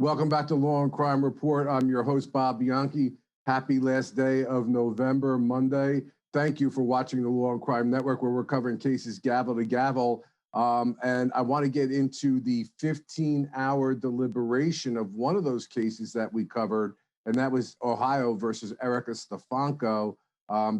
Welcome back to Law&Crime Report. I'm your host, Bob Bianchi. Happy last day of November, Monday. Thank you for watching the Law&Crime Network, where we're covering cases gavel to gavel. And I want to get into the 15-hour deliberation of one of those cases that we covered, and that was Ohio versus Erica Stefanko.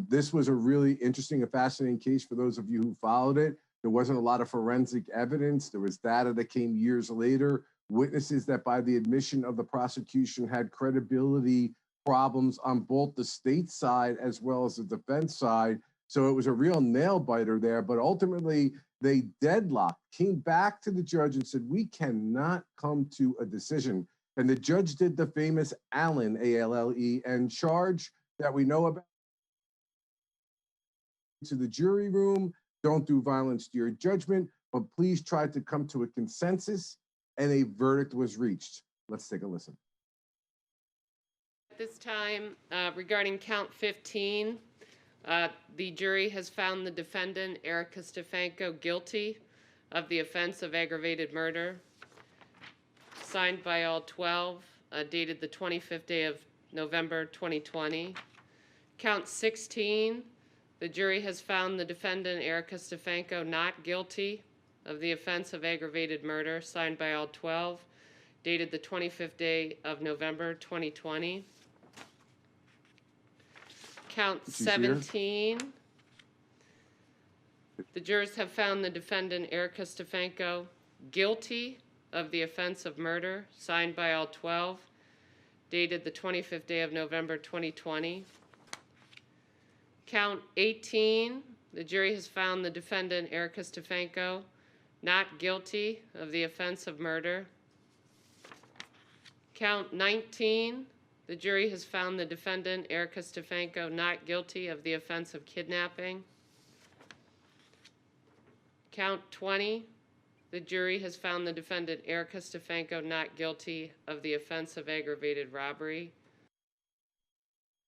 This was a really interesting and fascinating case for those of you who followed it. There wasn't a lot of forensic evidence. There was data that came years later, witnesses that by the admission of the prosecution had credibility problems on both the state side as well as the defense side. So it was a real nail biter there, but ultimately they deadlocked, came back to the judge and said, we cannot come to a decision. And the judge did the famous Allen, A-L-L-E, and charge that we know about to the jury room. Don't do violence to your judgment, but please try to come to a consensus, and a verdict was reached. Let's take a listen. At this time, regarding count 15, the jury has found the defendant, Erica Stefanko, guilty of the offense of aggravated murder, signed by all 12, dated the 25th day of November 2020. Count 16, the jury has found the defendant, Erica Stefanko, not guilty of the offense of aggravated murder, signed by all 12, dated the 25th day of November 2020. Count 17, the jurors have found the defendant, Erica Stefanko, guilty of the offense of murder, signed by all 12, dated the 25th day of November 2020. Count 18, the jury has found the defendant, Erica Stefanko, not guilty of the offense of murder. Count 19, the jury has found the defendant, Erica Stefanko, not guilty of the offense of kidnapping. Count 20, the jury has found the defendant, Erica Stefanko, not guilty of the offense of aggravated robbery.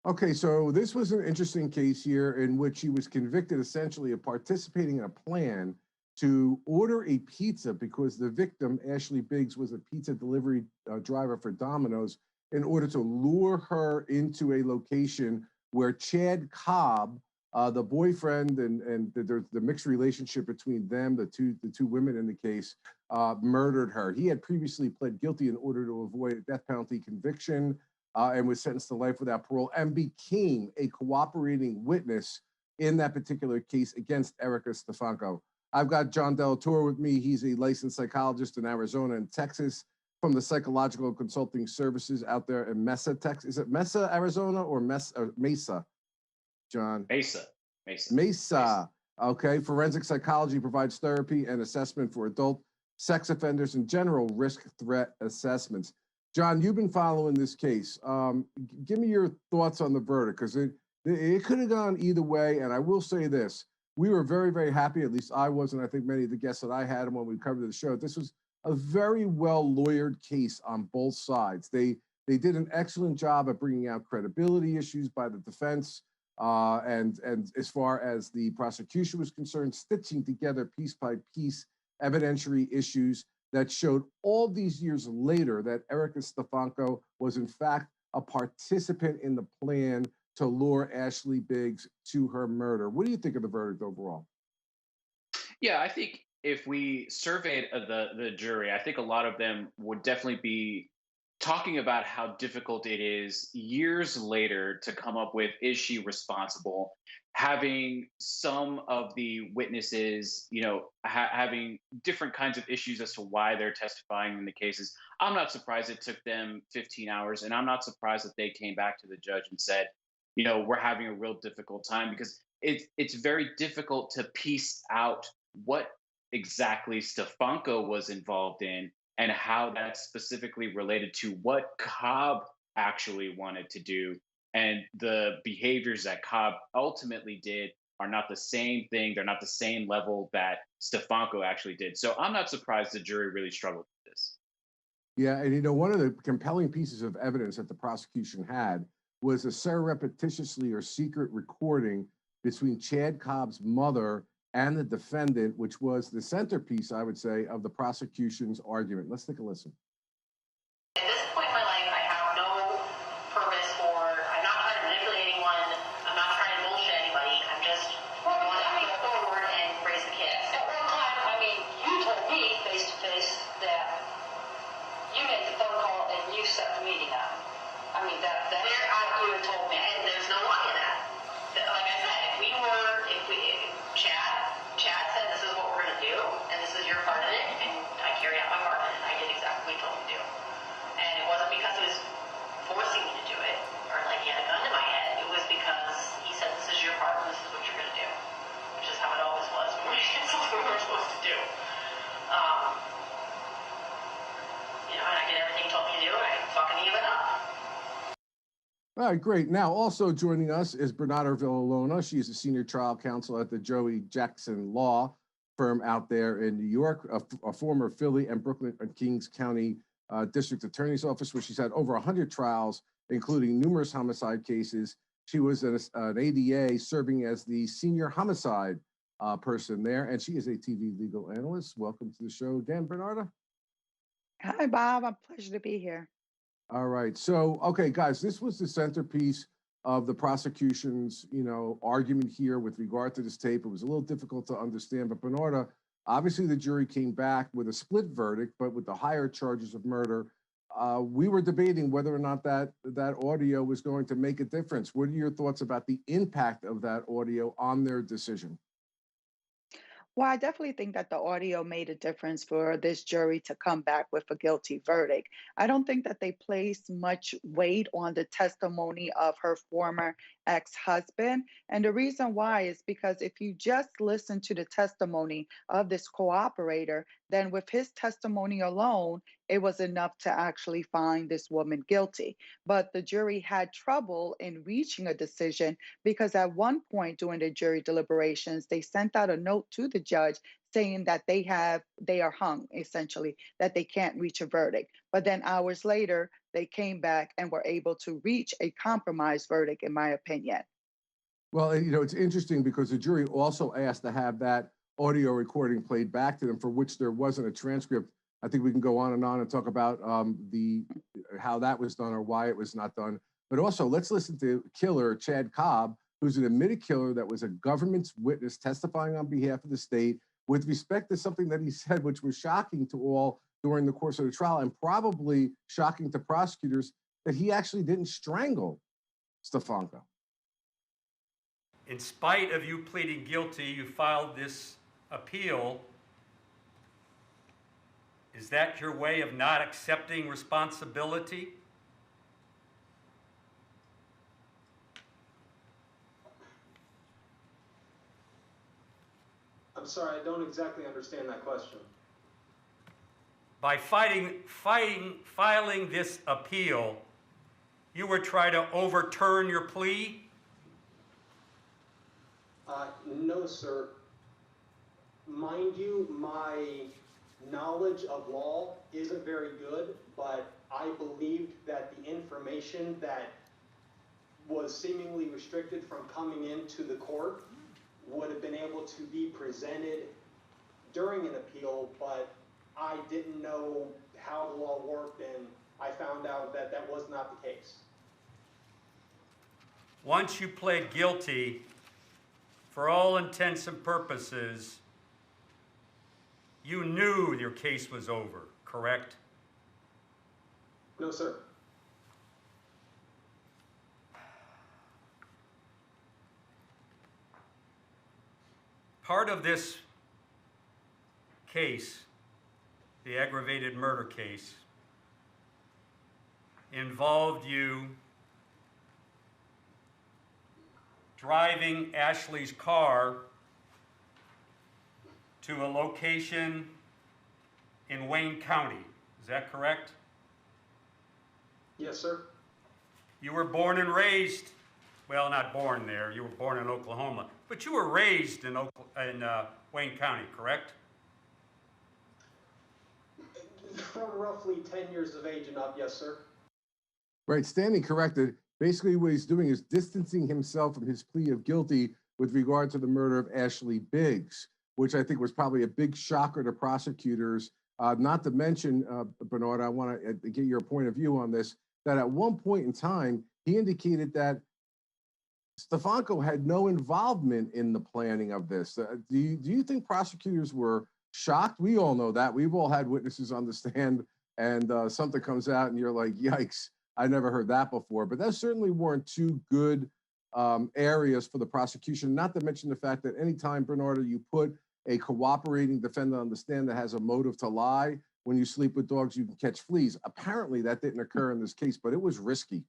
Okay, so this was an interesting case here in which he was convicted essentially of participating in a plan to order a pizza because the victim, Ashley Biggs, was a pizza delivery driver for Domino's, in order to lure her into a location where Chad Cobb, the boyfriend, and the mixed relationship between them, the two women in the case, murdered her. He had previously pled guilty in order to avoid a death penalty conviction, and was sentenced to life without parole, and became a cooperating witness in that particular case against Erica Stefanko. I've got John Delatorre with me. He's a licensed psychologist in Arizona and Texas from the Psychological Consulting Services out there in Mesa, Texas. Is it Mesa, Arizona, or Mesa, John? Mesa. Okay. Forensic psychology provides therapy and assessment for adult sex offenders and general risk threat assessments. John, you've been following this case. Give me your thoughts on the verdict, because it could have gone either way. And I will say this. We were very, very happy, at least I was, and I think many of the guests that I had when we covered the show. This was a very well lawyered case on both sides. They did an excellent job at bringing out credibility issues by the defense, and as far as the prosecution was concerned, stitching together piece by piece evidentiary issues that showed all these years later that Erica Stefanko was in fact a participant in the plan to lure Ashley Biggs to her murder. What do you think of the verdict overall? Yeah, I think if we surveyed the jury, I think a lot of them would definitely be talking about how difficult it is years later to come up with, is she responsible? Having some of the witnesses, having different kinds of issues as to why they're testifying in the cases. I'm not surprised it took them 15 hours, and I'm not surprised that they came back to the judge and said, we're having a real difficult time, because it's very difficult to piece out what exactly Stefanko was involved in and how that's specifically related to what Cobb actually wanted to do. And the behaviors that Cobb ultimately did are not the same thing. They're not the same level that Stefanko actually did. So I'm not surprised the jury really struggled with this. Yeah, and one of the compelling pieces of evidence that the prosecution had was a surreptitiously or secret recording between Chad Cobb's mother and the defendant, which was the centerpiece, I would say, of the prosecution's argument. Let's take a listen. At this All right, great. Now, also joining us is Bernarda Villalona. She is a senior trial counsel at the Joey Jackson Law firm out there in New York, a former Philly and Brooklyn and Kings County District Attorney's Office, where she's had over 100 trials, including numerous homicide cases. She was an ADA serving as the senior homicide person there, and she is a TV legal analyst. Welcome to the show again, Bernarda. Hi, Bob. A pleasure to be here. All right. So, okay, guys, this was the centerpiece of the prosecution's, argument here with regard to this tape. It was a little difficult to understand, but Bernarda, obviously the jury came back with a split verdict, but with the higher charges of murder. We were debating whether or not that audio was going to make a difference. What are your thoughts about the impact of that audio on their decision? Well, I definitely think that the audio made a difference for this jury to come back with a guilty verdict. I don't think that they placed much weight on the testimony of her former ex-husband. And the reason why is because if you just listen to the testimony of this cooperator, then with his testimony alone, it was enough to actually find this woman guilty. But the jury had trouble in reaching a decision because at one point during the jury deliberations, they sent out a note to the judge saying that they are hung, essentially, that they can't reach a verdict. But then hours later, they came back and were able to reach a compromise verdict, in my opinion. Well, it's interesting because the jury also asked to have that audio recording played back to them, for which there wasn't a transcript. I think we can go on and talk about how that was done or why it was not done. But also, let's listen to killer Chad Cobb, who's an admitted killer that was a government's witness testifying on behalf of the state with respect to something that he said, which was shocking to all during the course of the trial and probably shocking to prosecutors, that he actually didn't strangle Stefanko. In spite of you pleading guilty, you filed this appeal. Is that your way of not accepting responsibility? I'm sorry, I don't exactly understand that question. By filing this appeal, you were trying to overturn your plea? No, sir. Mind you, my knowledge of law isn't very good, but I believed that the information that was seemingly restricted from coming into the court would have been able to be presented during an appeal, but I didn't know how the law worked, and I found out that that was not the case. Once you pled guilty, for all intents and purposes, you knew your case was over, correct? No, sir. Part of this case, the aggravated murder case, involved you driving Ashley's car to a location in Wayne County. Is that correct? Yes, sir. You were born and raised, well, not born there, you were born in Oklahoma, but you were raised in Wayne County, correct? From roughly 10 years of age and up, yes, sir. Right, standing corrected. Basically, what he's doing is distancing himself from his plea of guilty with regard to the murder of Ashley Biggs, which I think was probably a big shocker to prosecutors. Not to mention, Bernard, I want to get your point of view on this, that at one point in time, he indicated that Stefanko had no involvement in the planning of this. Do you think prosecutors were shocked? We all know that. We've all had witnesses on the stand and something comes out and you're like, yikes, I never heard that before. But that certainly weren't two good areas for the prosecution, not to mention the fact that anytime, Bernarda, you put a cooperating defendant on the stand that has a motive to lie, when you sleep with dogs, you can catch fleas. Apparently that didn't occur in this case, but it was risky.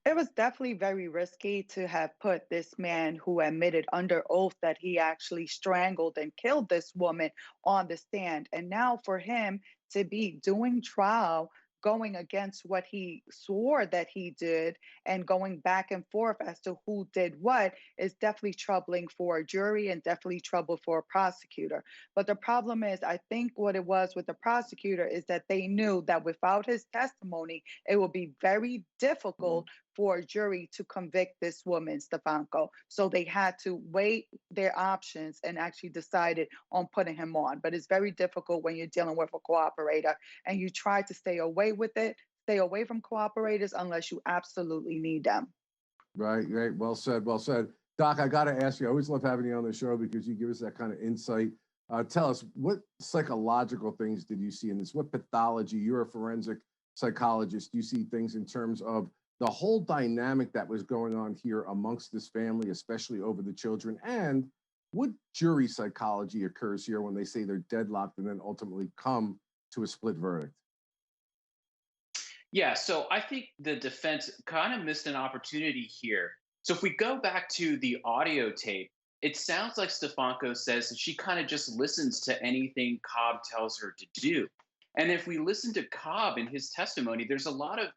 It was definitely very risky to have put this man who admitted under oath that he actually strangled and killed this woman on the stand. And now for him to be doing trial going against what he swore that he did and going back and forth as to who did what is definitely troubling for a jury and definitely trouble for a prosecutor. But the problem is, I think what it was with the prosecutor is that they knew that without his testimony, it would be very difficult for a jury to convict this woman, Stefanko. So they had to weigh their options and actually decided on putting him on. But it's very difficult when you're dealing with a cooperator and you try to stay away with it, stay away from cooperators unless you absolutely need them. Right, right. Well said, well said. Doc, I got to ask you, I always love having you on the show because you give us that kind of insight. Tell us, what psychological things did you see in this? What pathology? You're a forensic psychologist. You see things in terms of the whole dynamic that was going on here amongst this family, especially over the children, and what jury psychology occurs here when they say they're deadlocked and then ultimately come to a split verdict? Yeah, so I think the defense kind of missed an opportunity here. So if we go back to the audio tape, it sounds like Stefanko says that she kind of just listens to anything Cobb tells her to do. And if we listen to Cobb in his testimony, there's a lot of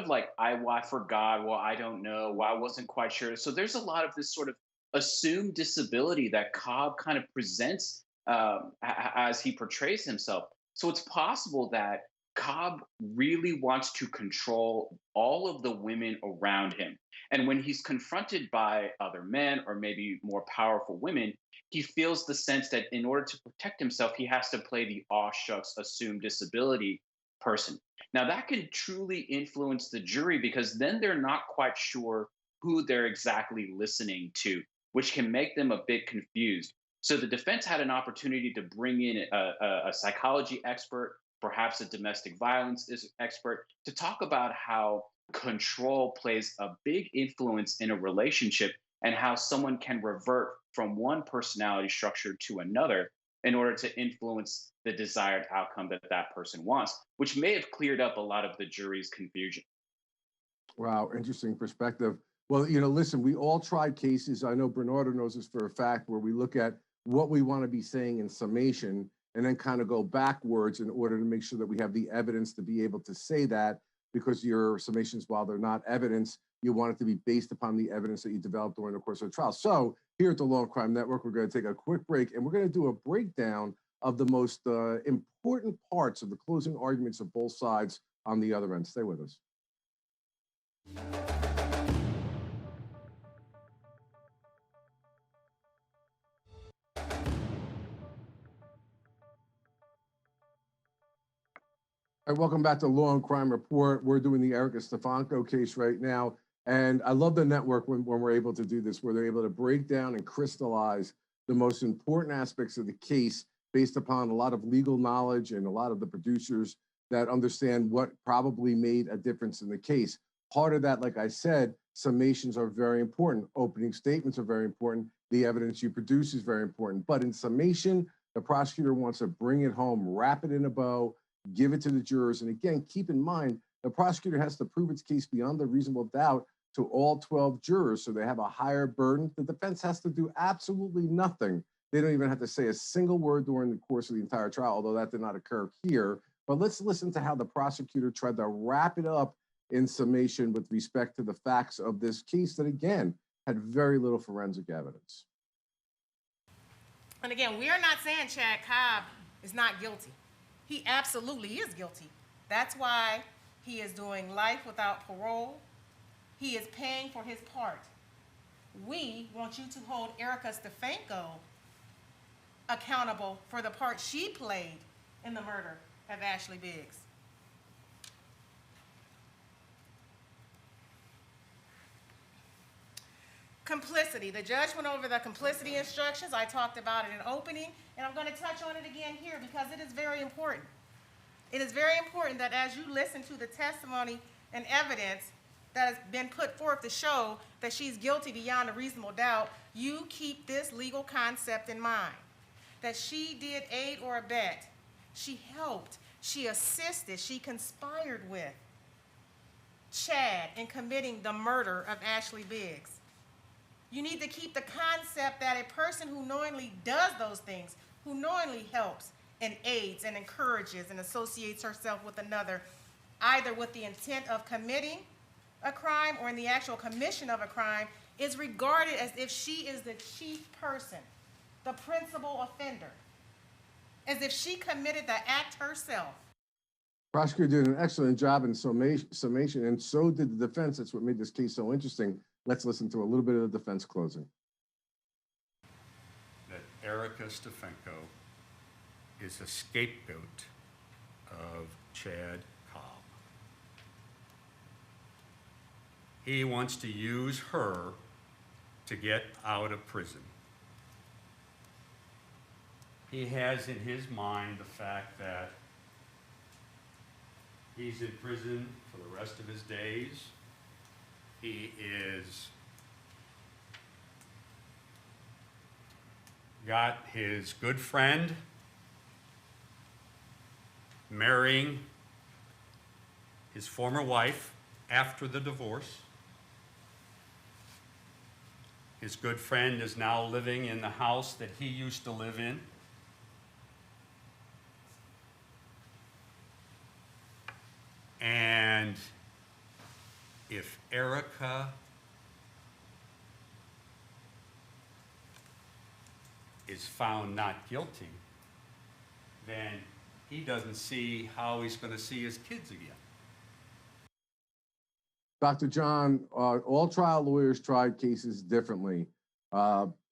like, well, I forgot, well, I don't know, well, I wasn't quite sure. So there's a lot of this sort of assumed disability that Cobb kind of presents as he portrays himself. So it's possible that Cobb really wants to control all of the women around him. And when he's confronted by other men or maybe more powerful women, he feels the sense that in order to protect himself, he has to play the aw shucks assumed disability person. Now, that can truly influence the jury because then they're not quite sure who they're exactly listening to, which can make them a bit confused. So the defense had an opportunity to bring in a psychology expert, perhaps a domestic violence expert, to talk about how control plays a big influence in a relationship and how someone can revert from one personality structure to another in order to influence the desired outcome that that person wants, which may have cleared up a lot of the jury's confusion. Wow, interesting perspective. Well, you know, listen, we all tried cases. I know Bernarda knows this for a fact, where we look at what we want to be saying in summation and then kind of go backwards in order to make sure that we have the evidence to be able to say that, because your summations, while they're not evidence, you want it to be based upon the evidence that you developed during the course of the trial. So here at the Law&Crime Network, we're going to take a quick break and we're going to do a breakdown of the most important parts of the closing arguments of both sides on the other end. Stay with us. All right, welcome back to Law&Crime Report. We're doing the Erica Stefanko case right now. And I love the network when we're able to do this, where they're able to break down and crystallize the most important aspects of the case based upon a lot of legal knowledge and a lot of the producers that understand what probably made a difference in the case. Part of that, like I said, summations are very important. Opening statements are very important. The evidence you produce is very important. But in summation, the prosecutor wants to bring it home, wrap it in a bow, give it to the jurors. And again, keep in mind, the prosecutor has to prove its case beyond a reasonable doubt to all 12 jurors, so they have a higher burden. The defense has to do absolutely nothing. They don't even have to say a single word during the course of the entire trial, although that did not occur here. But let's listen to how the prosecutor tried to wrap it up in summation with respect to the facts of this case that, again, had very little forensic evidence. And again, we are not saying Chad Cobb is not guilty. He absolutely is guilty. That's why he is doing life without parole. He is paying for his part. We want you to hold Erica Stefanko accountable for the part she played in the murder of Ashley Biggs. Complicity. The judge went over the complicity instructions. I talked about it in opening, and I'm going to touch on it again here because it is very important. It is very important that as you listen to the testimony and evidence that has been put forth to show that she's guilty beyond a reasonable doubt, you keep this legal concept in mind, that she did aid or abet, she helped, she assisted, she conspired with Chad in committing the murder of Ashley Biggs. You need to keep the concept that a person who knowingly does those things, who knowingly helps and aids and encourages and associates herself with another, either with the intent of committing a crime or in the actual commission of a crime, is regarded as if she is the chief person, the principal offender, as if she committed the act herself. Prosecutor did an excellent job in summation, and so did the defense. That's what made this case so interesting. Let's listen to a little bit of the defense closing. That Erica Stefanko is a scapegoat of Chad Cobb. He wants to use her to get out of prison. He has in his mind the fact that he's in prison for the rest of his days. He is got his good friend marrying his former wife after the divorce. His good friend is now living in the house that he used to live in. And if Erica is found not guilty, then he doesn't see how he's going to see his kids again. Dr. John, all trial lawyers tried cases differently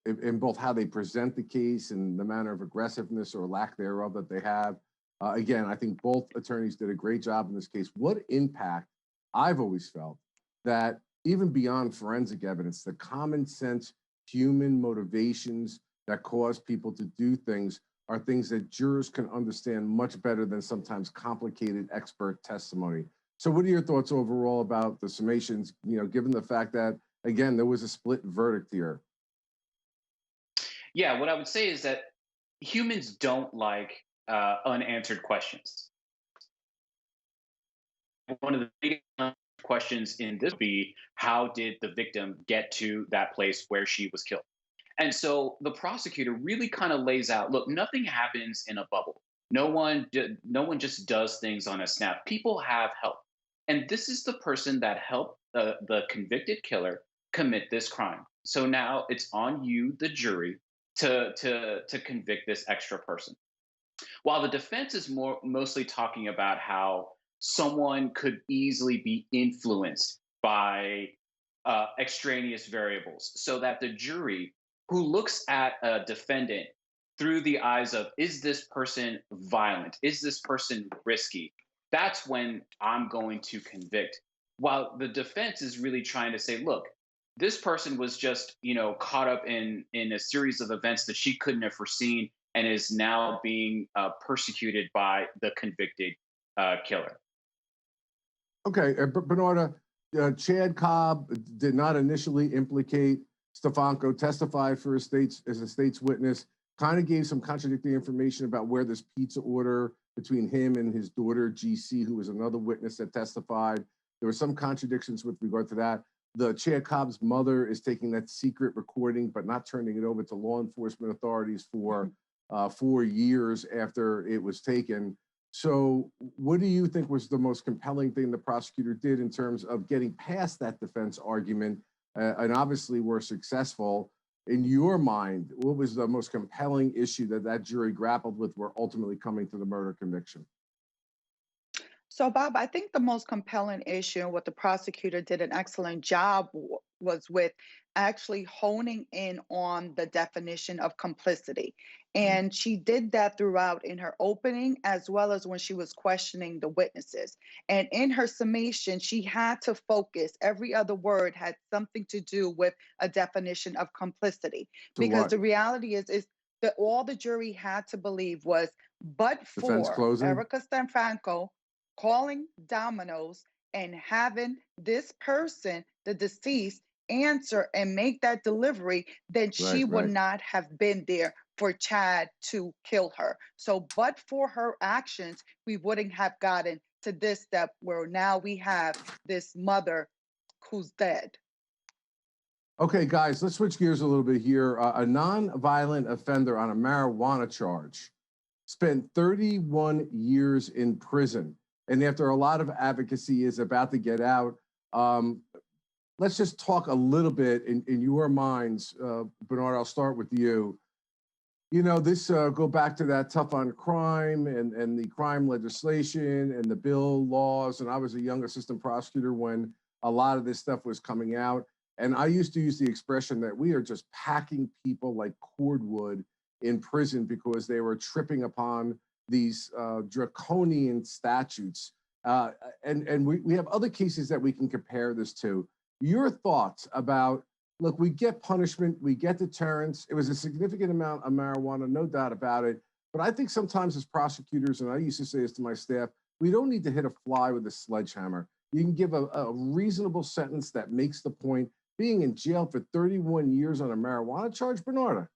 in both how they present the case and the manner of aggressiveness or lack thereof that they have. Again, I think both attorneys did a great job in this case. What impact, I've always felt, that even beyond forensic evidence, the common sense human motivations that cause people to do things are things that jurors can understand much better than sometimes complicated expert testimony. So what are your thoughts overall about the summations, given the fact that, again, there was a split verdict here? Yeah, what I would say is that humans don't like unanswered questions. One of the big questions in this would be, how did the victim get to that place where she was killed? And so the prosecutor really kind of lays out, look, nothing happens in a bubble. No one just does things on a snap. People have help. And this is the person that helped the convicted killer commit this crime. So now it's on you, the jury, to convict this extra person. While the defense is mostly talking about how someone could easily be influenced by extraneous variables, so that the jury, who looks at a defendant through the eyes of, is this person violent? Is this person risky? That's when I'm going to convict. While the defense is really trying to say, look, this person was just, caught up in a series of events that she couldn't have foreseen and is now being persecuted by the convicted killer. Okay, Bernarda, Chad Cobb did not initially implicate Stefanko, testified for as a state's witness, kind of gave some contradictory information about where this pizza order between him and his daughter, GC, who was another witness that testified. There were some contradictions with regard to that. The Chad Cobb's mother is taking that secret recording, but not turning it over to law enforcement authorities for 4 years after it was taken. So what do you think was the most compelling thing the prosecutor did in terms of getting past that defense argument? And obviously we're successful. In your mind, what was the most compelling issue that jury grappled with were ultimately coming to the murder conviction? So, Bob, I think the most compelling issue and what the prosecutor did an excellent job was with actually honing in on the definition of complicity. And she did that throughout in her opening, as well as when she was questioning the witnesses. And in her summation, she had to focus. Every other word had something to do with a definition of complicity. Because the reality is that all the jury had to believe was, but for Erica Stefanko calling Domino's and having this person, the deceased, answer and make that delivery, then she would not have been there for Chad to kill her. So, but for her actions, we wouldn't have gotten to this step where now we have this mother who's dead. Okay, guys, let's switch gears a little bit here. A non-violent offender on a marijuana charge spent 31 years in prison. and after a lot of advocacy is about to get out, let's just talk a little bit in your minds. Bernard, I'll start with you. You know, this go back to that tough on crime and the crime legislation and the bill laws. And I was a young assistant prosecutor when a lot of this stuff was coming out. And I used to use the expression that we are just packing people like cordwood in prison because they were tripping upon these draconian statutes. And we have other cases that we can compare this to. Your thoughts about, look, we get punishment, we get deterrence. It was a significant amount of marijuana, no doubt about it. But I think sometimes as prosecutors, and I used to say this to my staff, we don't need to hit a fly with a sledgehammer. You can give a reasonable sentence that makes the point. Being in jail for 31 years on a marijuana charge, Bernarda.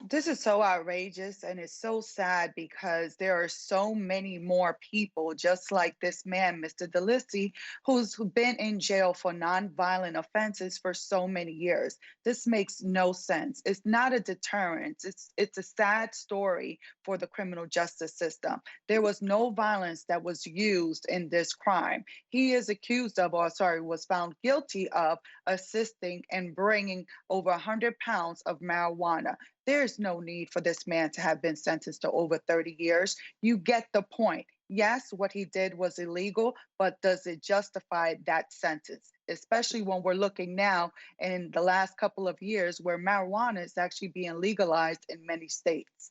This is so outrageous, and it's so sad because there are so many more people just like this man, Mr. Delisi, who's been in jail for nonviolent offenses for so many years. This makes no sense. It's not a deterrent. It's a sad story for the criminal justice system. There was no violence that was used in this crime. He is accused of, was found guilty of assisting and bringing over 100 pounds of marijuana. There's no need for this man to have been sentenced to over 30 years. You get the point. Yes, what he did was illegal, but does it justify that sentence? Especially when we're looking now in the last couple of years where marijuana is actually being legalized in many states.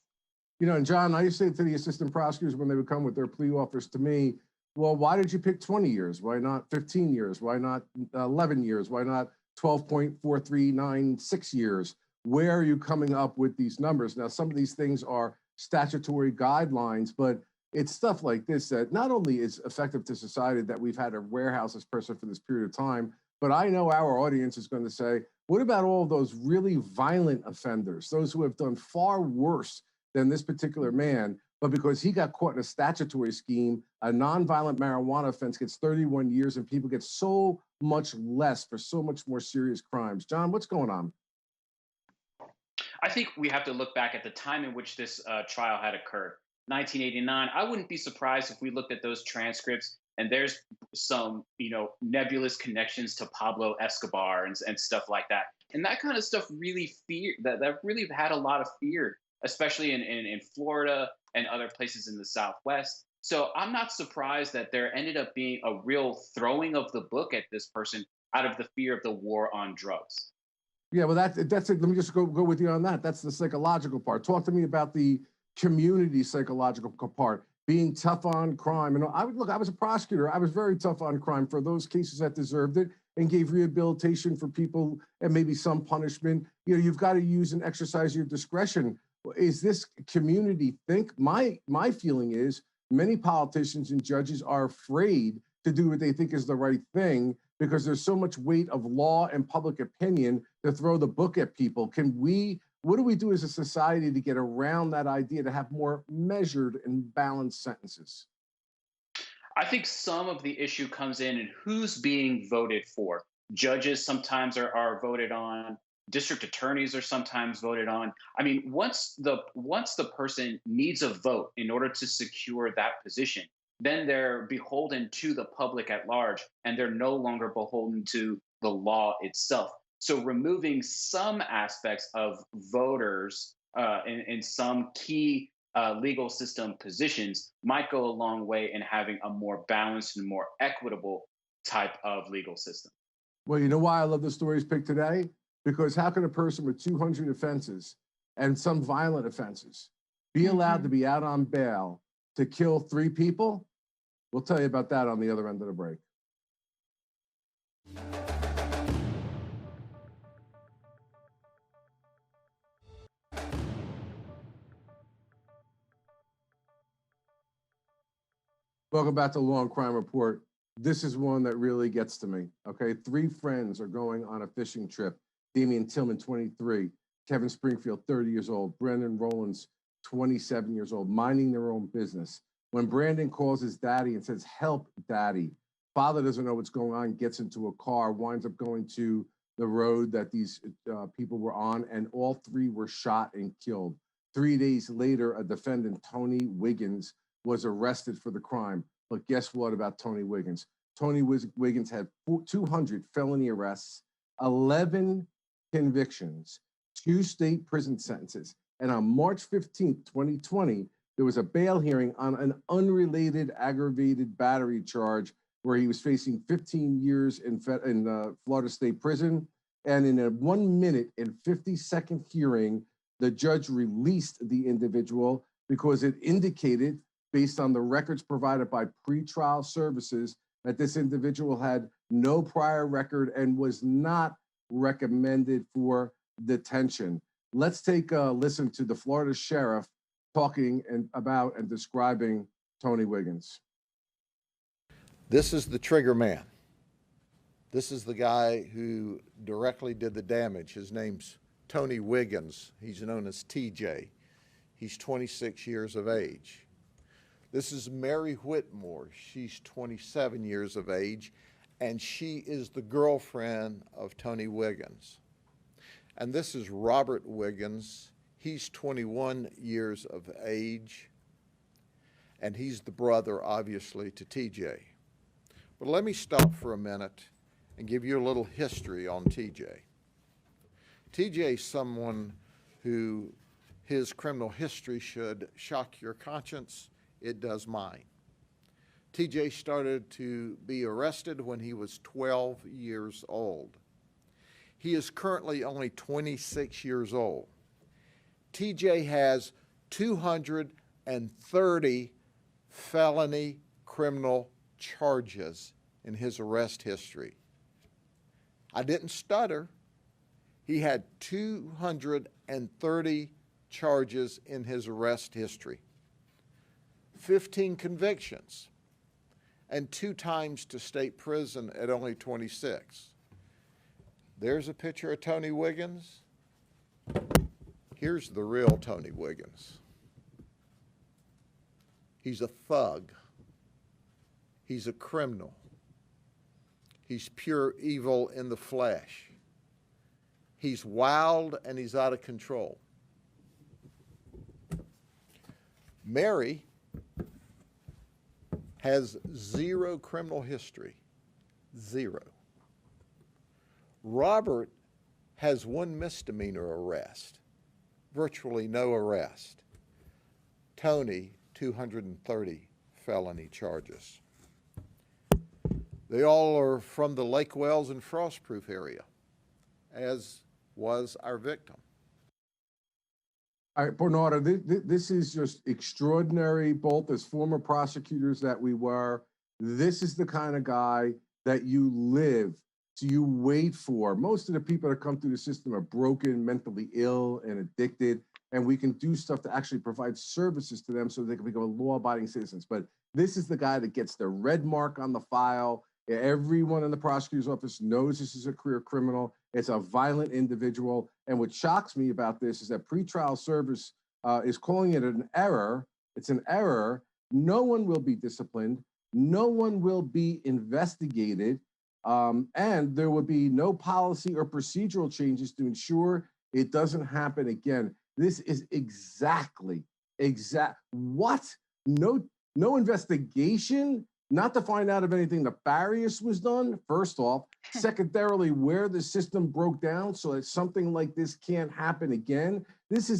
You know, and John, I used to say to the assistant prosecutors when they would come with their plea offers to me, well, why did you pick 20 years? Why not 15 years? Why not 11 years? Why not 12.4396 years? Where are you coming up with these numbers? Now, some of these things are statutory guidelines, but it's stuff like this that not only is effective to society that we've had to warehouse this person for this period of time, but I know our audience is going to say, what about all those really violent offenders, those who have done far worse than this particular man, but because he got caught in a statutory scheme, a nonviolent marijuana offense gets 31 years and people get so much less for so much more serious crimes. John, what's going on? I think we have to look back at the time in which this trial had occurred. 1989. I wouldn't be surprised if we looked at those transcripts and there's some, nebulous connections to Pablo Escobar and stuff like that. And that kind of stuff really that really had a lot of fear, especially in Florida and other places in the Southwest. So I'm not surprised that there ended up being a real throwing of the book at this person out of the fear of the war on drugs. Yeah, well, that's it. Let me just go with you on that. That's the psychological part. Talk to me about the community psychological part, being tough on crime. And I was a prosecutor. I was very tough on crime for those cases that deserved it and gave rehabilitation for people and maybe some punishment. You've got to use and exercise your discretion. Is this community think? My feeling is many politicians and judges are afraid to do what they think is the right thing because there's so much weight of law and public opinion to throw the book at people. What do we do as a society to get around that idea to have more measured and balanced sentences? I think some of the issue comes in who's being voted for. Judges sometimes are voted on. District attorneys are sometimes voted on. I mean, once the person needs a vote in order to secure that position, then they're beholden to the public at large, and they're no longer beholden to the law itself. So removing some aspects of voters in some key legal system positions might go a long way in having a more balanced and more equitable type of legal system. Well, you know why I love the stories picked today? Because how can a person with 200 offenses and some violent offenses be allowed to be out on bail to kill 3 people? We'll tell you about that on the other end of the break. Welcome back to Law&Crime Report. This is one that really gets to me, okay? 3 friends are going on a fishing trip. Damian Tillman, 23. Kevin Springfield, 30 years old. Brendan Rowlands, 27 years old, minding their own business. When Brandon calls his daddy and says, "Help, daddy," father doesn't know what's going on, gets into a car, winds up going to the road that these people were on, and all 3 were shot and killed. 3 days later, a defendant, Tony Wiggins, was arrested for the crime. But guess what about Tony Wiggins? Tony Wiggins had 200 felony arrests, 11 convictions, 2 state prison sentences. And on March 15th, 2020, there was a bail hearing on an unrelated aggravated battery charge where he was facing 15 years in Florida State Prison. And in a 1 minute and 50-second hearing, the judge released the individual because it indicated, based on the records provided by pretrial services, that this individual had no prior record and was not recommended for detention. Let's take a listen to the Florida sheriff talking about and describing Tony Wiggins. This is the trigger man. This is the guy who directly did the damage. His name's Tony Wiggins. He's known as TJ. He's 26 years of age. This is Mary Whitmore. She's 27 years of age, and she is the girlfriend of Tony Wiggins. And this is Robert Wiggins. He's 21 years of age, and he's the brother, obviously, to TJ. But let me stop for a minute and give you a little history on TJ. TJ is someone who his criminal history should shock your conscience. It does mine. TJ started to be arrested when he was 12 years old. He is currently only 26 years old. TJ has 230 felony criminal charges in his arrest history. I didn't stutter. He had 230 charges in his arrest history, 15 convictions, and 2 times to state prison at only 26. There's a picture of Tony Wiggins. Here's the real Tony Wiggins. He's a thug. He's a criminal. He's pure evil in the flesh. He's wild and he's out of control. Mary has 0 criminal history. 0. Robert has 1 misdemeanor arrest. Virtually no arrest. Tony, 230 felony charges. They all are from the Lake Wells and Frostproof area, as was our victim. All right, Bernarda, this is just extraordinary, both as former prosecutors that we were. This is the kind of guy that you live, so you wait for. Most of the people that come through the system are broken, mentally ill, and addicted, and we can do stuff to actually provide services to them so they can become law-abiding citizens. But this is the guy that gets the red mark on the file. Everyone in the prosecutor's office knows this is a career criminal. It's a violent individual. And what shocks me about this is that pretrial service is calling it an error. It's an error. No one will be disciplined. No one will be investigated. And there will be no policy or procedural changes to ensure it doesn't happen again. This is what? No investigation? Not to find out if anything nefarious was done, first off. Secondarily, where the system broke down so that something like this can't happen again. This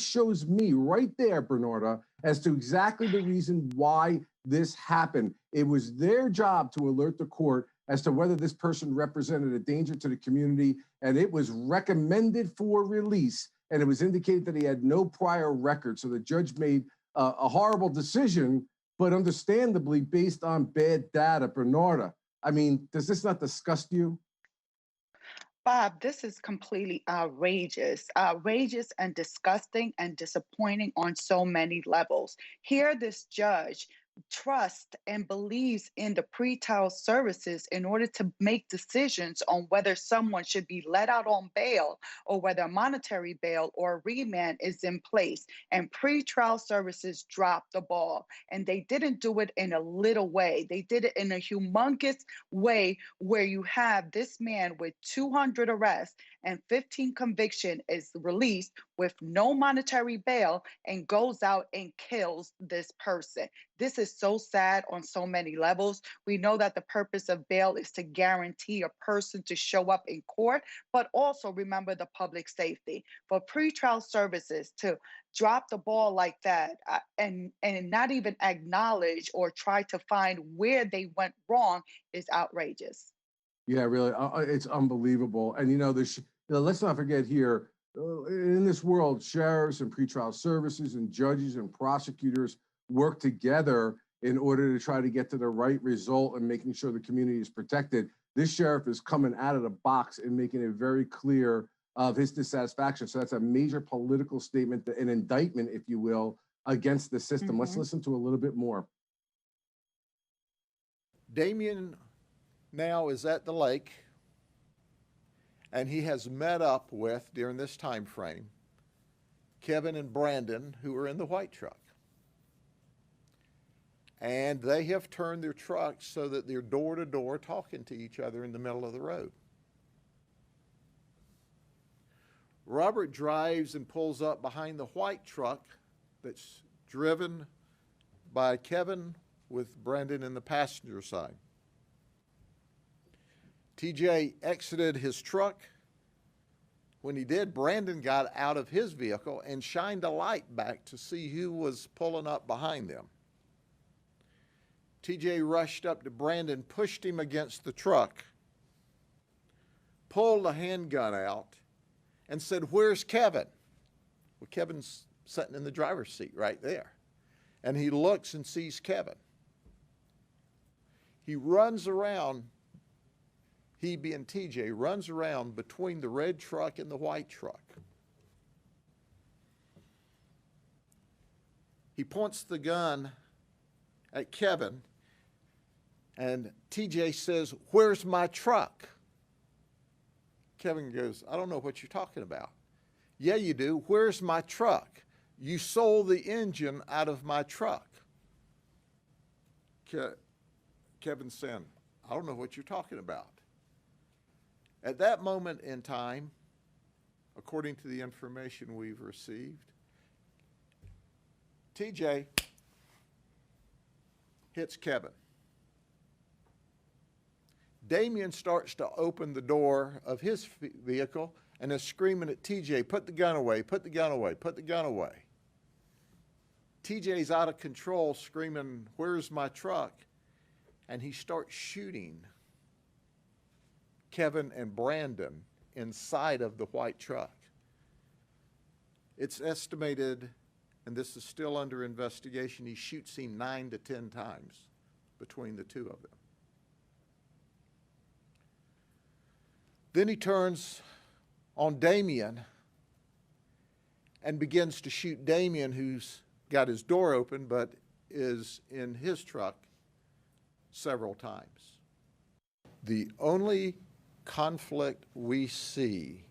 shows me right there, Bernarda, as to exactly the reason why this happened. It was their job to alert the court as to whether this person represented a danger to the community, and it was recommended for release, and it was indicated that he had no prior record. So the judge made a horrible decision, but understandably based on bad data. Bernarda, I mean, does this not disgust you? Bob, this is completely outrageous and disgusting and disappointing on so many levels. Here, this judge trusts and believes in the pretrial services in order to make decisions on whether someone should be let out on bail or whether monetary bail or remand is in place. And pretrial services dropped the ball. And they didn't do it in a little way. They did it in a humongous way where you have this man with 200 arrests and 15 conviction is released with no monetary bail and goes out and kills this person. This is so sad on so many levels. We know that the purpose of bail is to guarantee a person to show up in court, but also remember the public safety. For pretrial services to drop the ball like that and not even acknowledge or try to find where they went wrong is outrageous. Yeah, really, it's unbelievable. And let's not forget here, in this world, sheriffs and pretrial services and judges and prosecutors work together in order to try to get to the right result and making sure the community is protected. This sheriff is coming out of the box and making it very clear of his dissatisfaction. So that's a major political statement, an indictment, if you will, against the system. Let's listen to a little bit more. Damien now is at the lake, and he has met up with, during this time frame, Kevin and Brandon, who are in the white truck. And they have turned their trucks so that they're door to door talking to each other in the middle of the road. Robert drives and pulls up behind the white truck that's driven by Kevin with Brandon in the passenger side. TJ exited his truck. When he did, Brandon got out of his vehicle and shined a light back to see who was pulling up behind them. TJ rushed up to Brandon, pushed him against the truck, pulled a handgun out, and said, "Where's Kevin?" Well, Kevin's sitting in the driver's seat right there. And he looks and sees Kevin. He runs around, he being TJ, runs around between the red truck and the white truck. He points the gun at Kevin, and TJ says, "Where's my truck?" Kevin goes, "I don't know what you're talking about." "Yeah, you do. Where's my truck? You sold the engine out of my truck." Kevin said, "I don't know what you're talking about." At that moment in time, according to the information we've received, TJ hits Kevin. Damien starts to open the door of his vehicle and is screaming at TJ, "Put the gun away, put the gun away, put the gun away." TJ's out of control, screaming, "Where's my truck?" And he starts shooting Kevin and Brandon inside of the white truck. It's estimated, and this is still under investigation, he shoots him 9 to 10 times between the two of them. Then he turns on Damien and begins to shoot Damien, who's got his door open but is in his truck, several times. The only conflict we see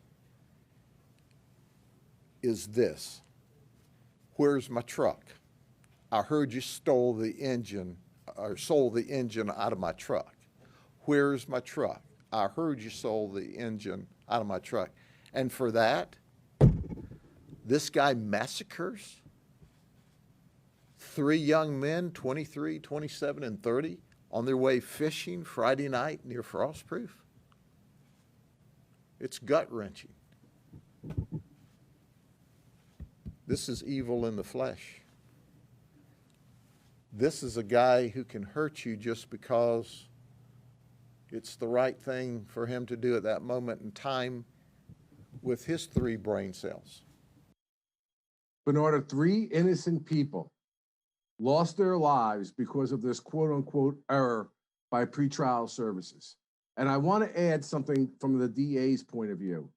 is this: "Where's my truck? I heard you stole the engine or sold the engine out of my truck. Where's my truck? I heard you sold the engine out of my truck." And for that, this guy massacres 3 young men, 23, 27, and 30, on their way fishing Friday night near Frostproof. It's gut-wrenching. This is evil in the flesh. This is a guy who can hurt you just because it's the right thing for him to do at that moment in time with his 3 brain cells. Bernarda, 3 innocent people lost their lives because of this quote-unquote error by pretrial services. And I want to add something from the DA's point of view.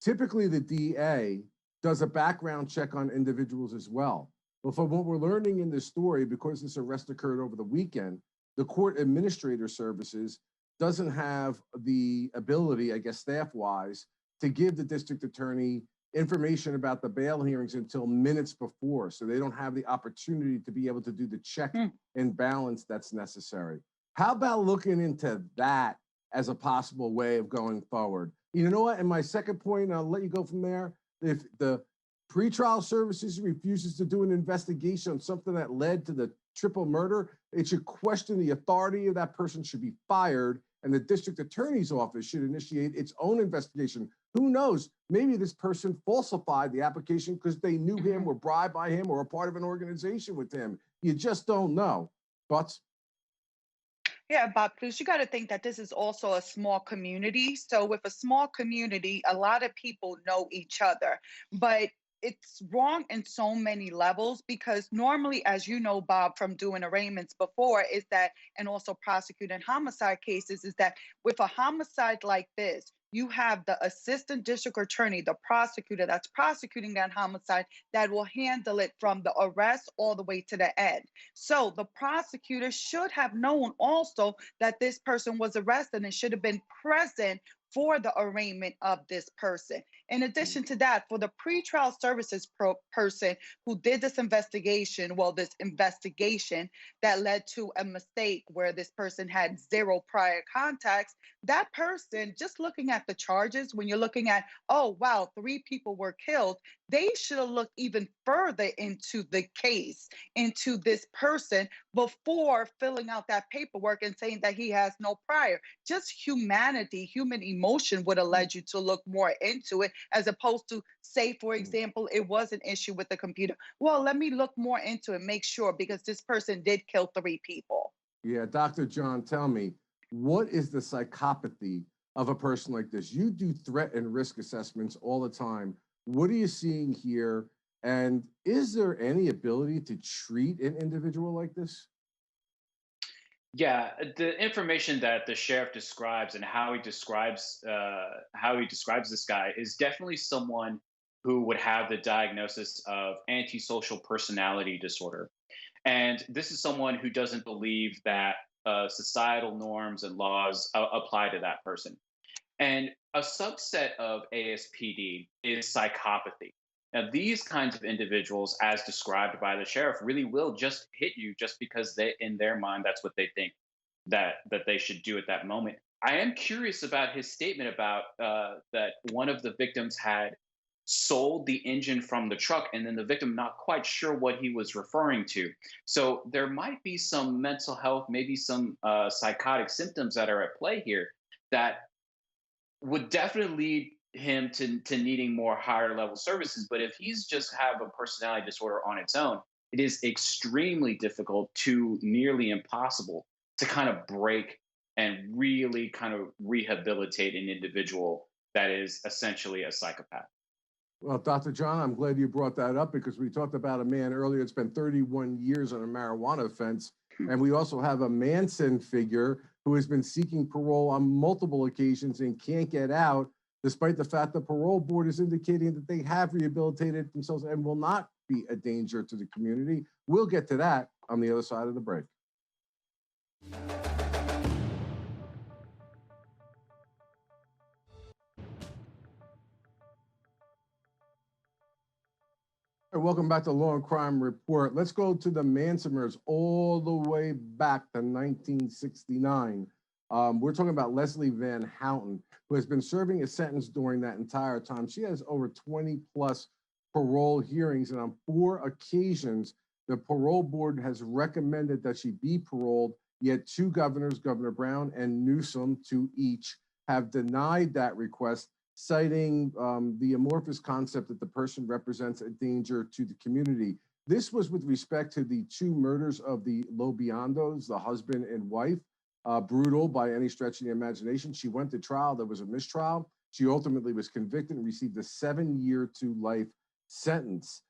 Typically, the DA does a background check on individuals as well. But from what we're learning in this story, because this arrest occurred over the weekend, the court administrator services doesn't have the ability, I guess staff-wise, to give the district attorney information about the bail hearings until minutes before. So they don't have the opportunity to be able to do the check and balance that's necessary. How about looking into that as a possible way of going forward? You know what? And my second point, and I'll let you go from there. If the pretrial services refuses to do an investigation on something that led to the triple murder, it should question the authority of that person, should be fired, and the district attorney's office should initiate its own investigation. Who knows? Maybe this person falsified the application because they knew him, were bribed by him, or a part of an organization with him. You just don't know. Thoughts? Yeah, Bob, because you got to think that this is also a small community. So, with a small community, a lot of people know each other. But it's wrong in so many levels because normally, as you know, Bob, from doing arraignments before, is that, and also prosecuting homicide cases, is that with a homicide like this, you have the assistant district attorney, the prosecutor that's prosecuting that homicide, that will handle it from the arrest all the way to the end. So the prosecutor should have known also that this person was arrested and should have been present for the arraignment of this person. In addition to that, for the pretrial services person who did this investigation, that led to a mistake where this person had 0 prior contacts, that person, just looking at the charges, when you're looking at, oh, wow, 3 people were killed, they should have looked even further into the case, into this person, before filling out that paperwork and saying that he has no prior. Just humanity, human emotion would have led you to look more into it, as opposed to, say, for example, it was an issue with the computer. Well, let me look more into it, make sure, because this person did kill 3 people. Yeah, Dr. John, tell me, what is the psychopathy of a person like this? You do threat and risk assessments all the time. What are you seeing here? And is there any ability to treat an individual like this? Yeah, the information that the sheriff describes and how he describes this guy is definitely someone who would have the diagnosis of antisocial personality disorder. And this is someone who doesn't believe that societal norms and laws apply to that person. And a subset of ASPD is psychopathy. Now, these kinds of individuals, as described by the sheriff, really will just hit you just because they, in their mind, that's what they think that they should do at that moment. I am curious about his statement about that one of the victims had sold the engine from the truck, and then the victim not quite sure what he was referring to. So there might be some mental health, maybe some psychotic symptoms that are at play here that would definitely lead him to needing more higher level services. But if he's just have a personality disorder on its own, it is extremely difficult to nearly impossible to kind of break and really kind of rehabilitate an individual that is essentially a psychopath. Well, Dr. John, I'm glad you brought that up because we talked about a man earlier that's been 31 years on a marijuana offense. And we also have a Manson figure who has been seeking parole on multiple occasions and can't get out, despite the fact the parole board is indicating that they have rehabilitated themselves and will not be a danger to the community. We'll get to that on the other side of the break. Welcome back to Law and Crime Report. Let's go to the Mansoners all the way back to 1969. We're talking about Leslie Van Houten, who has been serving a sentence during that entire time. She has over 20 plus parole hearings, and on 4 occasions, the parole board has recommended that she be paroled, yet 2 governors, Governor Brown and Newsom, to each, have denied that request, citing the amorphous concept that the person represents a danger to the community. This was with respect to the 2 murders of the Lobiondos, the husband and wife, brutal by any stretch of the imagination. She went to trial. There was a mistrial. She ultimately was convicted and received a 7-year to life sentence.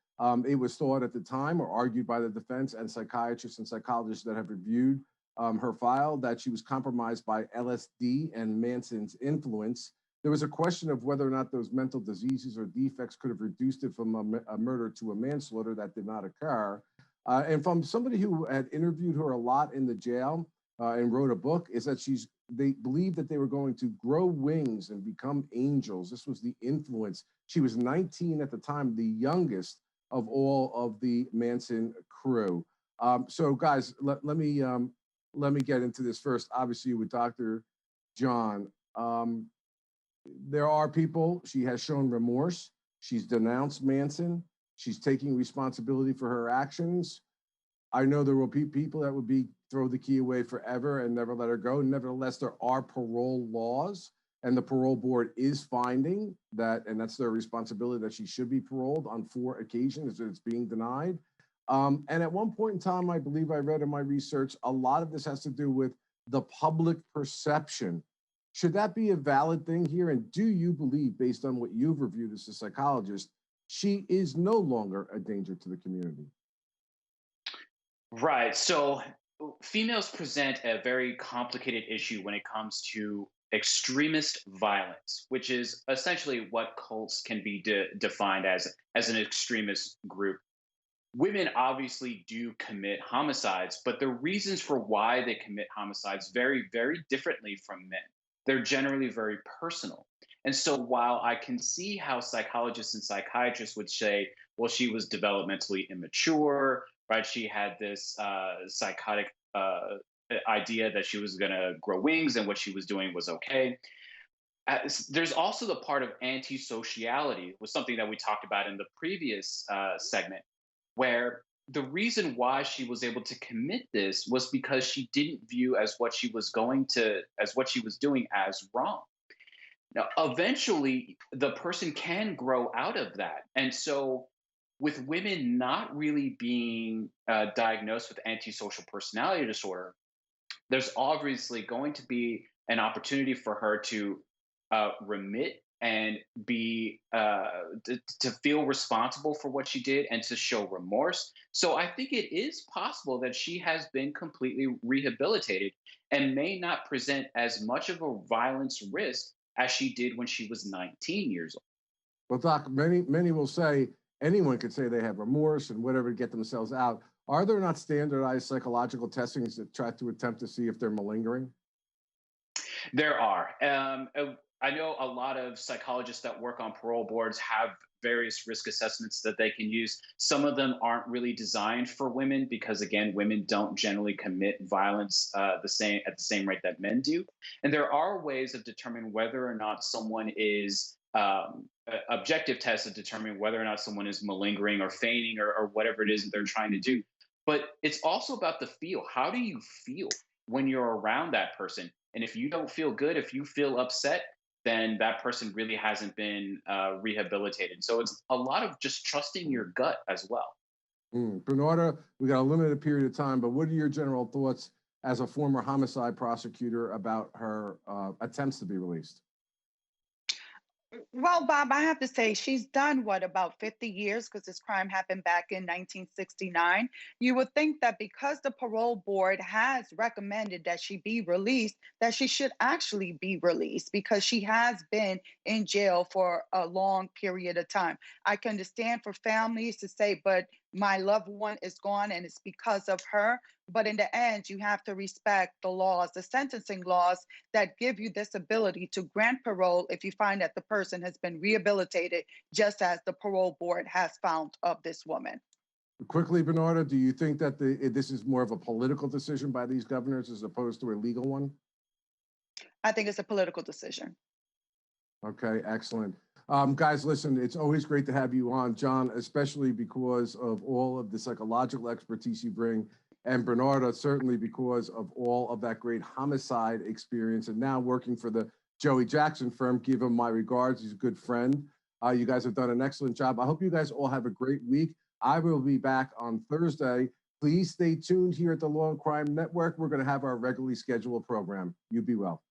It was thought at the time, or argued by the defense and psychiatrists and psychologists that have reviewed her file, that she was compromised by LSD and Manson's influence. There was a question of whether or not those mental diseases or defects could have reduced it from a murder to a manslaughter. That did not occur. And from somebody who had interviewed her a lot in the jail and wrote a book, is that they believed that they were going to grow wings and become angels. This was the influence. She was 19 at the time, the youngest of all of the Manson crew. So guys, let me get into this first, obviously with Dr. John. there are people, she has shown remorse. She's denounced Manson. She's taking responsibility for her actions. I know there will be people that would throw the key away forever and never let her go. Nevertheless, there are parole laws, and the parole board is finding that, and that's their responsibility, that she should be paroled on 4 occasions that it's being denied. And at one point in time, I believe I read in my research, a lot of this has to do with the public perception. Should that be a valid thing here? And do you believe, based on what you've reviewed as a psychologist, she is no longer a danger to the community? Right. So females present a very complicated issue when it comes to extremist violence, which is essentially what cults can be defined as an extremist group. Women obviously do commit homicides, but the reasons for why they commit homicides vary very differently from men. They're generally very personal. And so while I can see how psychologists and psychiatrists would say, well, she was developmentally immature, right? She had this psychotic idea that she was going to grow wings and what she was doing was okay. There's also the part of antisociality, was something that we talked about in the previous segment, where the reason why she was able to commit this was because she didn't view as what she was doing as wrong. Now, eventually, the person can grow out of that. And so with women not really being diagnosed with antisocial personality disorder, there's obviously going to be an opportunity for her to remit and be to feel responsible for what she did and to show remorse. So I think it is possible that she has been completely rehabilitated and may not present as much of a violence risk as she did when she was 19 years old. Well, Doc, many will say anyone could say they have remorse and whatever to get themselves out. Are there not standardized psychological testings that try to attempt to see if they're malingering? There are. I know a lot of psychologists that work on parole boards have various risk assessments that they can use. Some of them aren't really designed for women because, again, women don't generally commit violence at the same rate that men do. And there are ways of determining whether or not someone is objective tests of determining whether or not someone is malingering or feigning or whatever it is that they're trying to do. But it's also about the feel. How do you feel when you're around that person? And if you don't feel good, if you feel upset, then that person really hasn't been rehabilitated. So it's a lot of just trusting your gut as well. Bernarda, we got a limited period of time, but what are your general thoughts as a former homicide prosecutor about her attempts to be released? Well, Bob, I have to say she's done about 50 years because this crime happened back in 1969. You would think that because the parole board has recommended that she be released, that she should actually be released because she has been in jail for a long period of time. I can understand for families to say, but my loved one is gone and it's because of her. But in the end, you have to respect the laws, the sentencing laws that give you this ability to grant parole if you find that the person has been rehabilitated, just as the parole board has found of this woman. Quickly, Bernarda, do you think that this is more of a political decision by these governors as opposed to a legal one? I think it's a political decision. Okay, excellent. Guys, listen, it's always great to have you on, John, especially because of all of the psychological expertise you bring, and Bernarda, certainly because of all of that great homicide experience, and now working for the Joey Jackson firm. Give him my regards. He's a good friend. You guys have done an excellent job. I hope you guys all have a great week. I will be back on Thursday. Please stay tuned here at the Law&Crime Network. We're going to have our regularly scheduled program. You be well.